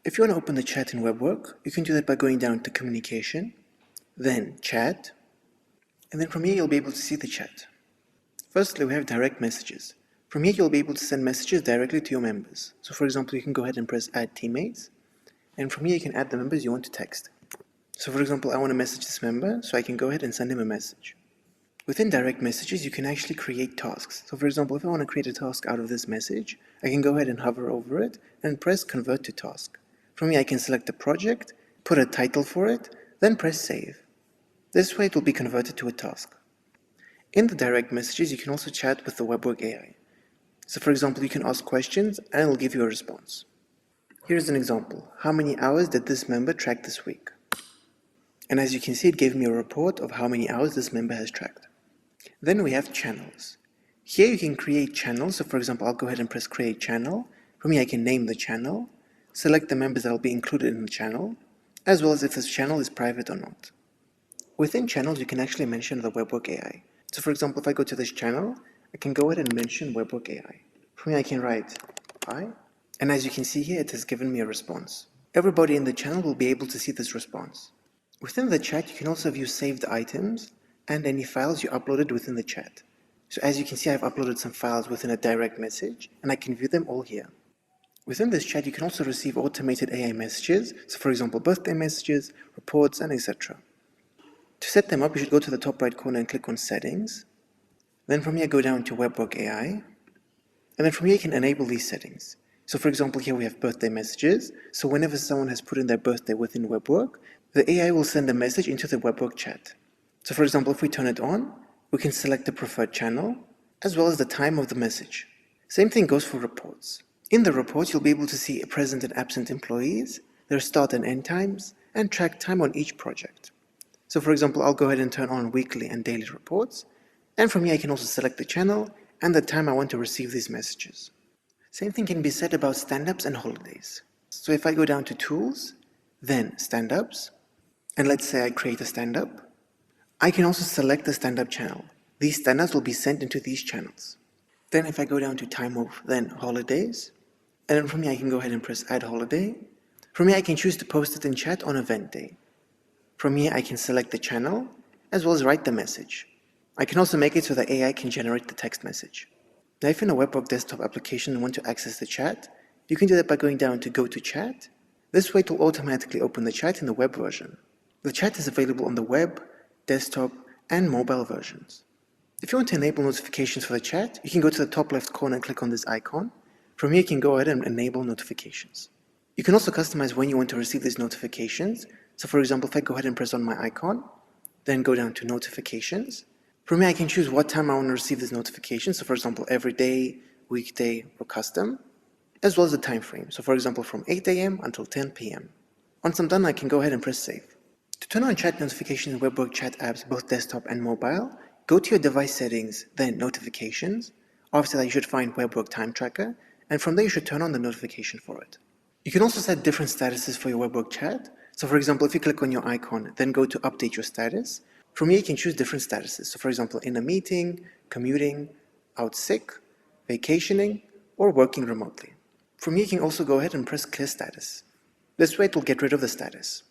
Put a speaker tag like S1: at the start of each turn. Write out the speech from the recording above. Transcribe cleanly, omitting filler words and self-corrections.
S1: If you want to open the chat in WebWork, you can do that by going down to Communication, then Chat, and then from here you'll be able to see the chat. Firstly, we have direct messages. From here you'll be able to send messages directly to your members. So for example, you can go ahead and press Add Teammates, and from here you can add the members you want to text. So for example, I want to message this member, so I can go ahead and send him a message. Within direct messages, you can actually create tasks. So for example, if I want to create a task out of this message, I can go ahead and hover over it and press Convert to Task. From here I can select the project, put a title for it, then press Save. This way it will be converted to a task. In the direct messages, you can also chat with the WebWork AI. So for example, you can ask questions and it will give you a response. Here's an example. How many hours did this member track this week? And as you can see, it gave me a report of how many hours this member has tracked. Then we have channels. Here you can create channels. So for example, I'll go ahead and press Create Channel. From here I can name the channel, select the members that will be included in the channel, as well as if this channel is private or not. Within channels, you can actually mention the WebWork AI. So for example, if I go to this channel, I can go ahead and mention WebWork AI. From here I can write hi, and as you can see here, it has given me a response. Everybody in the channel will be able to see this response. Within the chat, you can also view saved items and any files you uploaded within the chat. So as you can see, I've uploaded some files within a direct message, and I can view them all here. Within this chat, you can also receive automated AI messages, so for example, birthday messages, reports, and etc. To set them up, you should go to the top right corner and click on Settings. Then from here, go down to WebWork AI, and then from here you can enable these settings. So for example, here we have birthday messages, so whenever someone has put in their birthday within WebWork, the AI will send a message into the WebWork chat. So for example, if we turn it on, we can select the preferred channel, as well as the time of the message. Same thing goes for reports. In the reports, you'll be able to see present and absent employees, their start and end times, and track time on each project. So for example, I'll go ahead and turn on weekly and daily reports, and from here I can also select the channel and the time I want to receive these messages. Same thing can be said about stand-ups and holidays. So if I go down to Tools, then Stand-ups, and let's say I create a stand-up, I can also select the stand-up channel. These stand-ups will be sent into these channels. Then if I go down to Time Off, then Holidays, and then from here I can go ahead and press Add Holiday. From here I can choose to post it in chat on Event Day. From here I can select the channel, as well as write the message. I can also make it so the AI can generate the text message. Now if you're in a WebWork desktop application and want to access the chat, you can do that by going down to Go to Chat. This way it will automatically open the chat in the web version. The chat is available on the web, desktop, and mobile versions. If you want to enable notifications for the chat, you can go to the top left corner and click on this icon. From here you can go ahead and enable notifications. You can also customize when you want to receive these notifications. So for example, if I go ahead and press on my icon, then go down to Notifications, from here I can choose what time I want to receive these notifications. So for example, every day, weekday, or custom, as well as the time frame. So for example, from 8 a.m. until 10 p.m. Once I'm done, I can go ahead and press Save. To turn on chat notifications in WebWork Chat apps, both desktop and mobile, go to your device settings, then Notifications. After that, you should find WebWork Time Tracker, and from there you should turn on the notification for it. You can also set different statuses for your WebWork Chat. So for example, if you click on your icon, then go to Update Your Status. From here you can choose different statuses. So for example, in a meeting, commuting, out sick, vacationing, or working remotely. From here you can also go ahead and press Clear Status. This way it will get rid of the status.